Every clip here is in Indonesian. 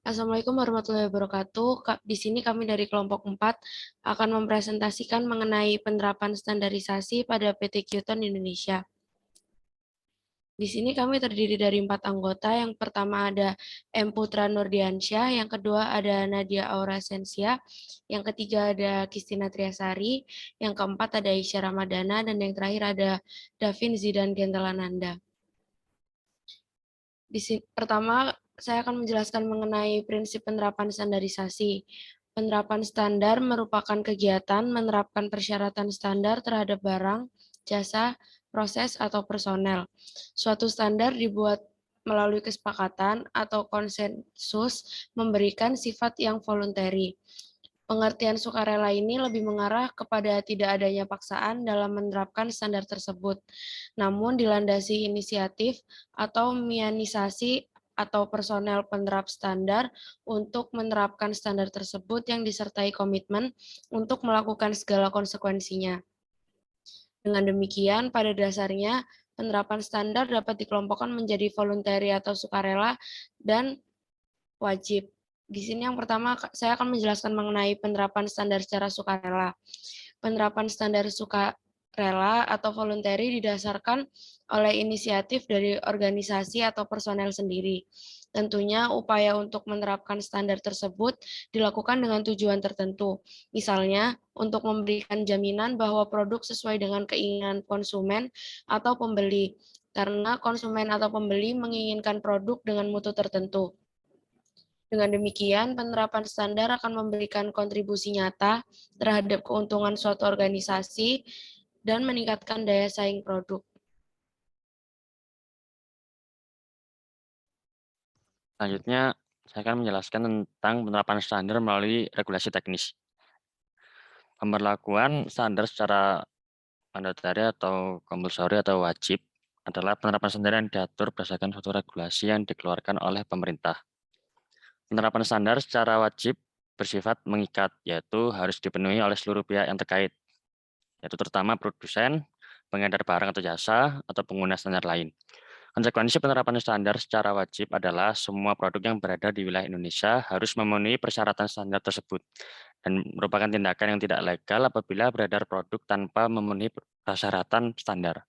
Assalamualaikum warahmatullahi wabarakatuh. Di sini kami dari kelompok 4 akan mempresentasikan mengenai penerapan standarisasi pada PT Kyuton Indonesia. Di sini kami terdiri dari 4 anggota. Yang pertama ada M. Putra Nurdiansyah, yang kedua ada Nadia Aurasensia, yang ketiga ada Kristina Triasari, yang keempat ada Isya Ramadana, dan yang terakhir ada Davin Zidan Gentelananda. Pertama, saya akan menjelaskan mengenai prinsip penerapan standarisasi. Penerapan standar merupakan kegiatan menerapkan persyaratan standar terhadap barang, jasa, proses, atau personel. Suatu standar dibuat melalui kesepakatan atau konsensus memberikan sifat yang voluntary. Pengertian sukarela ini lebih mengarah kepada tidak adanya paksaan dalam menerapkan standar tersebut, namun dilandasi inisiatif atau mianisasi atau personel penerap standar untuk menerapkan standar tersebut yang disertai komitmen untuk melakukan segala konsekuensinya. Dengan demikian, pada dasarnya, penerapan standar dapat dikelompokkan menjadi voluntary atau sukarela dan wajib. Di sini yang pertama saya akan menjelaskan mengenai penerapan standar secara sukarela. Penerapan standar sukarela atau voluntary didasarkan oleh inisiatif dari organisasi atau personel sendiri. Tentunya upaya untuk menerapkan standar tersebut dilakukan dengan tujuan tertentu. Misalnya, untuk memberikan jaminan bahwa produk sesuai dengan keinginan konsumen atau pembeli, karena konsumen atau pembeli menginginkan produk dengan mutu tertentu. Dengan demikian, penerapan standar akan memberikan kontribusi nyata terhadap keuntungan suatu organisasi dan meningkatkan daya saing produk. Selanjutnya, saya akan menjelaskan tentang penerapan standar melalui regulasi teknis. Pemberlakuan standar secara mandatari atau compulsory atau wajib adalah penerapan standar yang diatur berdasarkan suatu regulasi yang dikeluarkan oleh pemerintah. Penerapan standar secara wajib bersifat mengikat, yaitu harus dipenuhi oleh seluruh pihak yang terkait, yaitu terutama produsen, pengedar barang atau jasa, atau pengguna standar lain. Konsekuensi penerapan standar secara wajib adalah semua produk yang berada di wilayah Indonesia harus memenuhi persyaratan standar tersebut dan merupakan tindakan yang tidak legal apabila beredar produk tanpa memenuhi persyaratan standar.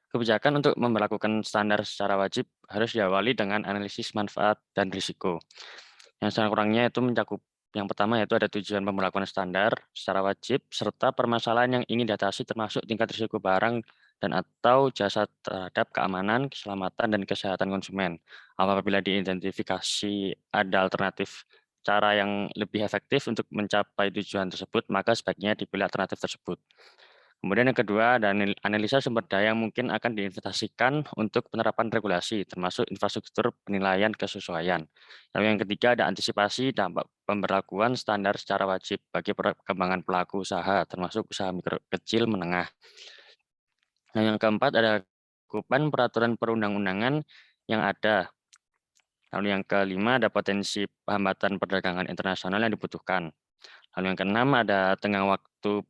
Kebijakan untuk memperlakukan standar secara wajib harus diawali dengan analisis manfaat dan risiko. Yang secara kurangnya itu mencakup yang pertama yaitu ada tujuan pemberlakuan standar secara wajib serta permasalahan yang ingin diatasi termasuk tingkat risiko barang dan atau jasa terhadap keamanan, keselamatan, dan kesehatan konsumen. Apabila diidentifikasi ada alternatif cara yang lebih efektif untuk mencapai tujuan tersebut, maka sebaiknya dipilih alternatif tersebut. Kemudian yang kedua, ada analisa sumber daya yang mungkin akan diinvestasikan untuk penerapan regulasi, termasuk infrastruktur penilaian kesesuaian. Lalu yang ketiga, ada antisipasi dampak pemberlakuan standar secara wajib bagi perkembangan pelaku usaha, termasuk usaha mikro kecil menengah. Nah, yang keempat, ada cakupan peraturan perundang-undangan yang ada. Lalu yang kelima, ada potensi hambatan perdagangan internasional yang dibutuhkan. Lalu yang keenam, ada tengah waktu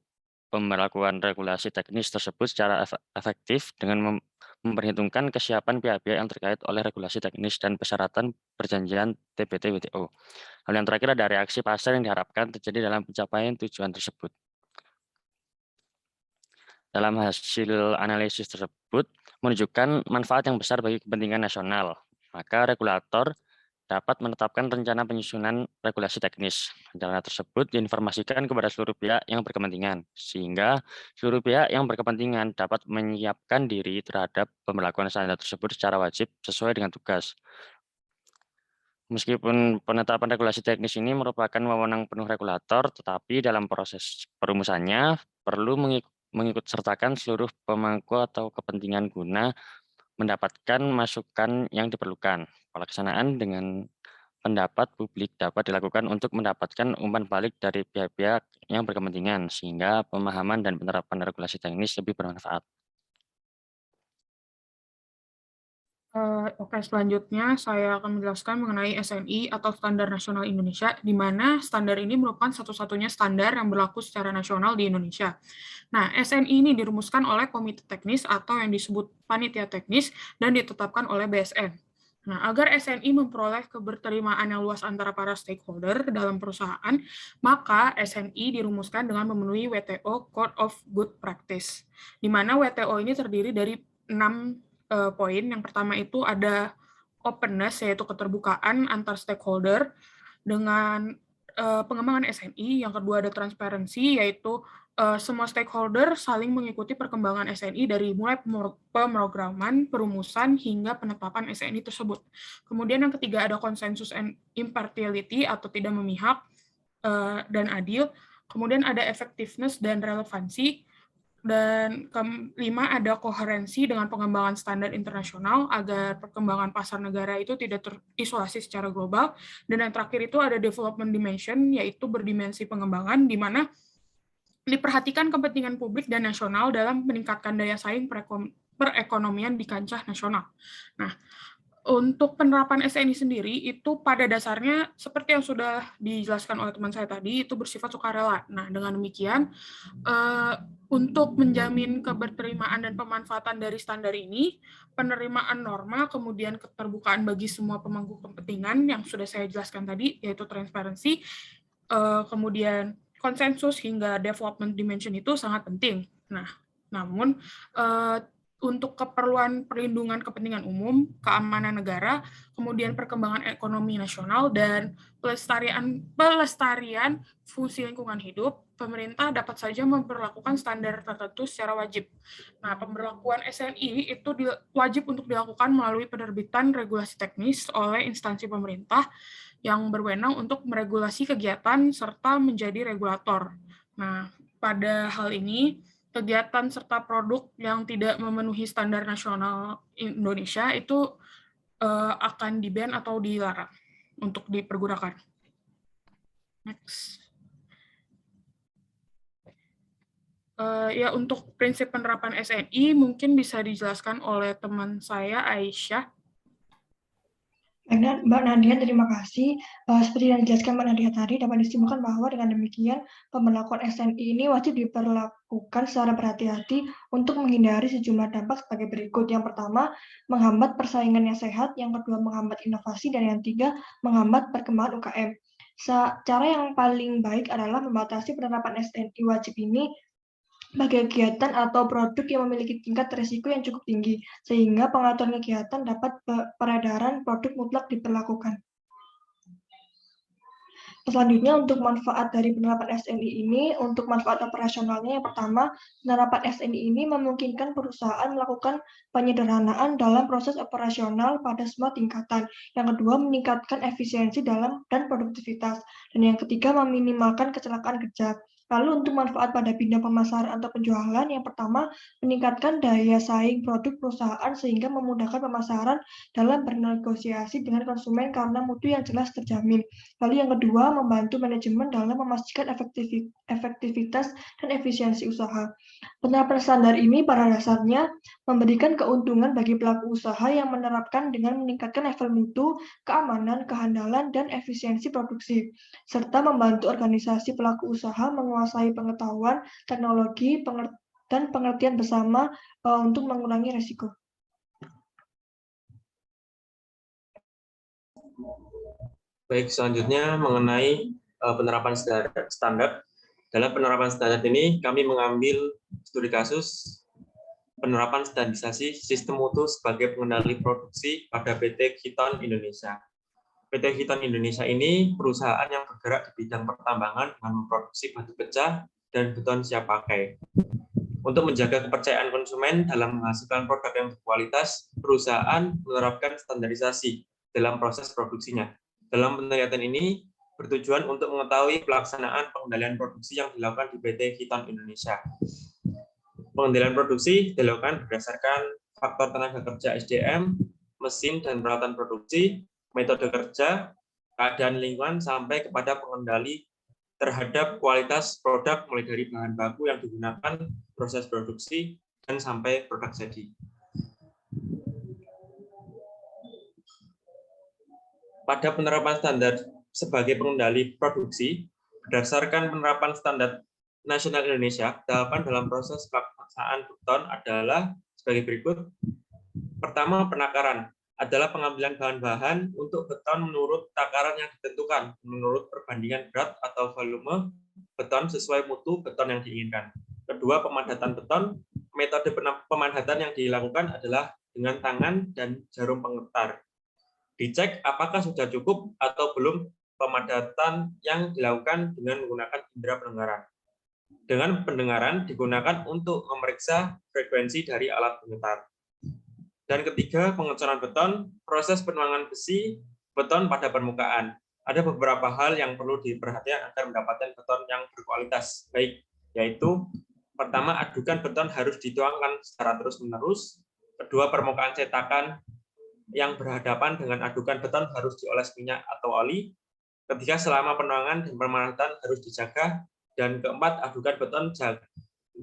pemberlakuan regulasi teknis tersebut secara efektif dengan memperhitungkan kesiapan pihak-pihak yang terkait oleh regulasi teknis dan persyaratan perjanjian TBT-WTO. Lalu yang terakhir ada reaksi pasar yang diharapkan terjadi dalam pencapaian tujuan tersebut. Dalam hasil analisis tersebut menunjukkan manfaat yang besar bagi kepentingan nasional, maka regulator dapat menetapkan rencana penyusunan regulasi teknis. Rencana tersebut diinformasikan kepada seluruh pihak yang berkepentingan, sehingga seluruh pihak yang berkepentingan dapat menyiapkan diri terhadap pemberlakuan standar tersebut secara wajib sesuai dengan tugas. Meskipun penetapan regulasi teknis ini merupakan wewenang penuh regulator, tetapi dalam proses perumusannya perlu mengikut sertakan seluruh pemangku atau kepentingan guna mendapatkan masukan yang diperlukan. Pelaksanaan dengan pendapat publik dapat dilakukan untuk mendapatkan umpan balik dari pihak-pihak yang berkepentingan, sehingga pemahaman dan penerapan regulasi teknis lebih bermanfaat. Oke, selanjutnya saya akan menjelaskan mengenai SNI atau Standar Nasional Indonesia, di mana standar ini merupakan satu-satunya standar yang berlaku secara nasional di Indonesia. Nah, SNI ini dirumuskan oleh Komite Teknis atau yang disebut Panitia Teknis dan ditetapkan oleh BSN. Nah, agar SNI memperoleh keberterimaan yang luas antara para stakeholder dalam perusahaan, maka SNI dirumuskan dengan memenuhi WTO Code of Good Practice, di mana WTO ini terdiri dari 6 poin. Yang pertama itu ada openness, yaitu keterbukaan antar stakeholder dengan pengembangan SNI. Yang kedua ada transparansi, yaitu semua stakeholder saling mengikuti perkembangan SNI dari mulai pemrograman, perumusan, hingga penetapan SNI tersebut. Kemudian yang ketiga ada konsensus and impartiality atau tidak memihak dan adil. Kemudian ada effectiveness dan relevansi. Dan kelima ada koherensi dengan pengembangan standar internasional agar perkembangan pasar negara itu tidak terisolasi secara global. Dan yang terakhir itu ada development dimension, yaitu berdimensi pengembangan, di mana diperhatikan kepentingan publik dan nasional dalam meningkatkan daya saing perekonomian di kancah nasional. Nah, untuk penerapan SNI sendiri itu pada dasarnya seperti yang sudah dijelaskan oleh teman saya tadi, itu bersifat sukarela. Nah, dengan demikian untuk menjamin keberterimaan dan pemanfaatan dari standar ini, penerimaan norma, kemudian keterbukaan bagi semua pemangku kepentingan yang sudah saya jelaskan tadi, yaitu transparansi, kemudian konsensus hingga development dimension itu sangat penting. Nah, namun untuk keperluan perlindungan kepentingan umum, keamanan negara, kemudian perkembangan ekonomi nasional, dan pelestarian fungsi lingkungan hidup, pemerintah dapat saja memperlakukan standar tertentu secara wajib. Nah, pemberlakuan SNI itu wajib untuk dilakukan melalui penerbitan regulasi teknis oleh instansi pemerintah yang berwenang untuk meregulasi kegiatan serta menjadi regulator. Nah, pada hal ini, kegiatan serta produk yang tidak memenuhi standar nasional Indonesia itu akan di-ban atau dilarang untuk dipergunakan. Next. Ya, untuk prinsip penerapan SNI mungkin bisa dijelaskan oleh teman saya, Aisyah. Mbak Nadia, terima kasih. Seperti yang dijelaskan Mbak Nadia tadi, dapat disimpulkan bahwa dengan demikian pemberlakuan SNI ini wajib diperlakukan secara berhati-hati untuk menghindari sejumlah dampak sebagai berikut. Yang pertama, menghambat persaingan yang sehat. Yang kedua, menghambat inovasi. Dan yang ketiga, menghambat perkembangan UKM. Cara yang paling baik adalah membatasi penerapan SNI wajib ini bagi kegiatan atau produk yang memiliki tingkat risiko yang cukup tinggi, sehingga pengaturan kegiatan dapat peredaran produk mutlak diperlakukan. Selanjutnya, untuk manfaat dari penerapan SNI ini, untuk manfaat operasionalnya, yang pertama, penerapan SNI ini memungkinkan perusahaan melakukan penyederhanaan dalam proses operasional pada semua tingkatan. Yang kedua, meningkatkan efisiensi dan produktivitas. Dan yang ketiga, meminimalkan kecelakaan kerja. Lalu untuk manfaat pada bidang pemasaran atau penjualan, yang pertama, meningkatkan daya saing produk perusahaan sehingga memudahkan pemasaran dalam bernegosiasi dengan konsumen karena mutu yang jelas terjamin. Lalu yang kedua, membantu manajemen dalam memastikan efektivitas dan efisiensi usaha. Penerapan standar ini pada dasarnya memberikan keuntungan bagi pelaku usaha yang menerapkan dengan meningkatkan level mutu, keamanan, kehandalan, dan efisiensi produksi, serta membantu organisasi pelaku usaha menguasai pengetahuan, teknologi, dan pengertian bersama untuk mengurangi risiko. Baik, selanjutnya mengenai penerapan standar. Dalam penerapan standar ini, kami mengambil studi kasus penerapan standarisasi sistem mutu sebagai pengendali produksi pada PT Khiton Indonesia. PT Khiton Indonesia ini perusahaan yang bergerak di bidang pertambangan dengan memproduksi batu pecah dan beton siap pakai. Untuk menjaga kepercayaan konsumen dalam menghasilkan produk yang berkualitas, perusahaan menerapkan standarisasi dalam proses produksinya. Dalam penelitian ini bertujuan untuk mengetahui pelaksanaan pengendalian produksi yang dilakukan di PT Khiton Indonesia. Pengendalian produksi dilakukan berdasarkan faktor tenaga kerja SDM, mesin dan peralatan produksi, metode kerja, keadaan lingkungan, sampai kepada pengendali terhadap kualitas produk mulai dari bahan baku yang digunakan, proses produksi, dan sampai produk jadi. pada penerapan standar sebagai pengendali produksi, berdasarkan penerapan standar nasional Indonesia, tahapan dalam proses pelaksanaan beton adalah sebagai berikut. Pertama, penakaran adalah pengambilan bahan-bahan untuk beton menurut takaran yang ditentukan, menurut perbandingan berat atau volume beton sesuai mutu beton yang diinginkan. Kedua, pemadatan beton. Metode pemadatan yang dilakukan adalah dengan tangan dan jarum pengetar. Dicek apakah sudah cukup atau belum pemadatan yang dilakukan dengan menggunakan indera pendengaran. Dengan pendengaran digunakan untuk memeriksa frekuensi dari alat pengetar. Dan ketiga, pengecoran beton, proses penuangan besi beton pada permukaan. Ada beberapa hal yang perlu diperhatikan agar mendapatkan beton yang berkualitas baik, yaitu pertama, adukan beton harus dituangkan secara terus-menerus. Kedua, permukaan cetakan yang berhadapan dengan adukan beton harus dioles minyak atau oli. Ketiga, selama penuangan dan pemadatan harus dijaga. Dan keempat, adukan beton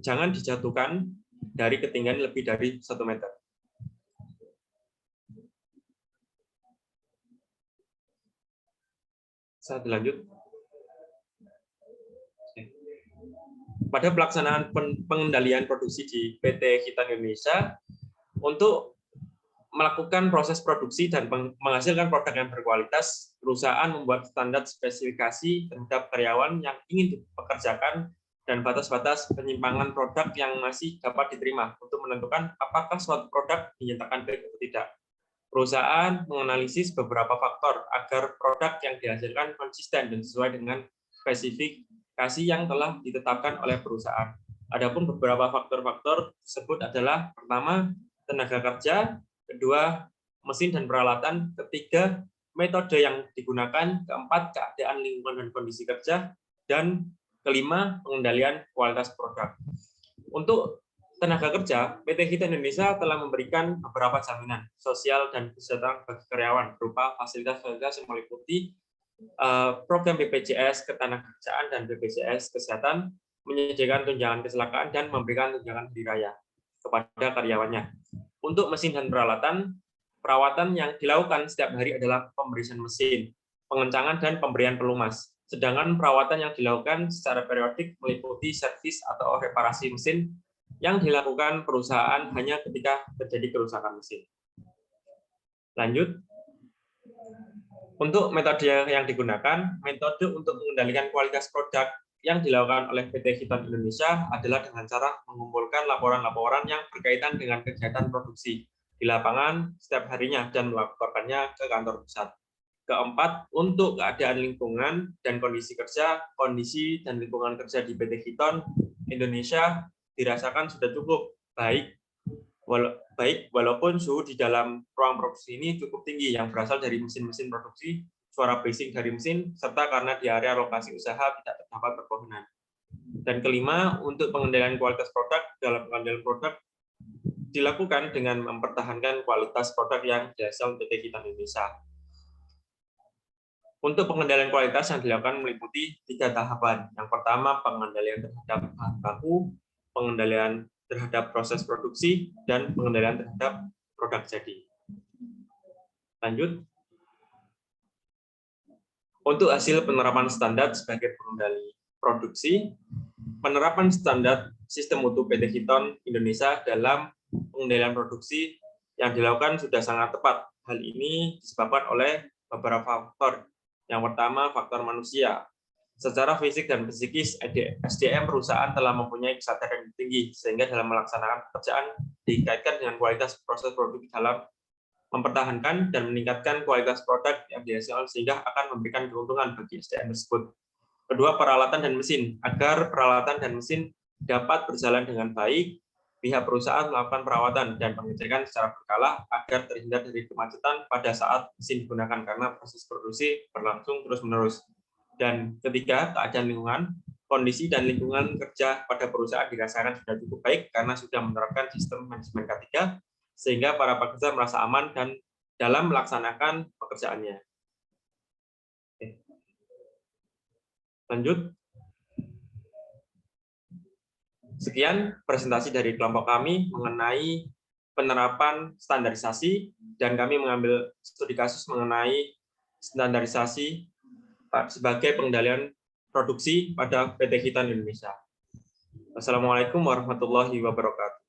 jangan dijatuhkan dari ketinggian lebih dari 1 meter. Saya lanjut. Pada pelaksanaan pengendalian produksi di PT Hitan Indonesia, untuk melakukan proses produksi dan menghasilkan produk yang berkualitas, perusahaan membuat standar spesifikasi terhadap karyawan yang ingin dipekerjakan dan batas-batas penyimpangan produk yang masih dapat diterima untuk menentukan apakah suatu produk dinyatakan baik atau tidak. Perusahaan menganalisis beberapa faktor agar produk yang dihasilkan konsisten dan sesuai dengan spesifikasi yang telah ditetapkan oleh perusahaan. Adapun beberapa faktor-faktor tersebut adalah pertama, tenaga kerja, kedua, mesin dan peralatan, ketiga, metode yang digunakan, keempat, keadaan lingkungan dan kondisi kerja, dan kelima, pengendalian kualitas produk. Untuk tenaga kerja, PT Hitan Indonesia telah memberikan beberapa jaminan sosial dan kesejahteraan bagi karyawan berupa fasilitas-fasilitas yang meliputi program BPJS Ketenagakerjaan dan BPJS Kesehatan, menyediakan tunjangan kecelakaan dan memberikan tunjangan hari raya kepada karyawannya. Untuk mesin dan peralatan, perawatan yang dilakukan setiap hari adalah pembersihan mesin, pengencangan dan pemberian pelumas. Sedangkan perawatan yang dilakukan secara periodik meliputi servis atau reparasi mesin yang dilakukan perusahaan hanya ketika terjadi kerusakan mesin. Lanjut. Untuk metode yang digunakan, metode untuk mengendalikan kualitas produk yang dilakukan oleh PT Hitan Indonesia adalah dengan cara mengumpulkan laporan-laporan yang berkaitan dengan kegiatan produksi di lapangan setiap harinya dan melaporkannya ke kantor pusat. Keempat, untuk keadaan lingkungan dan kondisi kerja, kondisi dan lingkungan kerja di PT Hitan Indonesia dirasakan sudah cukup baik walaupun suhu di dalam ruang produksi ini cukup tinggi yang berasal dari mesin-mesin produksi, suara bising dari mesin, serta karena di area lokasi usaha tidak terdapat perkebunan. Dan kelima, untuk pengendalian kualitas produk, dalam pengendalian produk dilakukan dengan mempertahankan kualitas produk yang dihasilkan PT Hitan Indonesia. Untuk pengendalian kualitas yang dilakukan meliputi 3 tahapan. Yang pertama, pengendalian terhadap bahan baku, pengendalian terhadap proses produksi, dan pengendalian terhadap produk jadi. Lanjut. Untuk hasil penerapan standar sebagai pengendali produksi, penerapan standar sistem mutu PT Hitan Indonesia dalam pengendalian produksi yang dilakukan sudah sangat tepat. Hal ini disebabkan oleh beberapa faktor. Yang pertama, faktor manusia. Secara fisik dan psikis, SDM perusahaan telah mempunyai kesadaran yang tinggi, sehingga dalam melaksanakan pekerjaan dikaitkan dengan kualitas proses produk dalam mempertahankan dan meningkatkan kualitas produk yang dihasilkan sehingga akan memberikan keuntungan bagi SDM tersebut. Kedua, peralatan dan mesin. Agar peralatan dan mesin dapat berjalan dengan baik, pihak perusahaan melakukan perawatan dan pengecekan secara berkala agar terhindar dari kemacetan pada saat mesin digunakan karena proses produksi berlangsung terus-menerus. Dan ketiga, keadaan lingkungan, kondisi dan lingkungan kerja pada perusahaan dirasakan sudah cukup baik karena sudah menerapkan sistem manajemen K3, sehingga para pekerja merasa aman dan dalam melaksanakan pekerjaannya. Oke. Lanjut. Sekian presentasi dari kelompok kami mengenai penerapan standarisasi, dan kami mengambil studi kasus mengenai standarisasi sebagai pengendalian produksi pada PT Kiton Indonesia. Wassalamualaikum warahmatullahi wabarakatuh.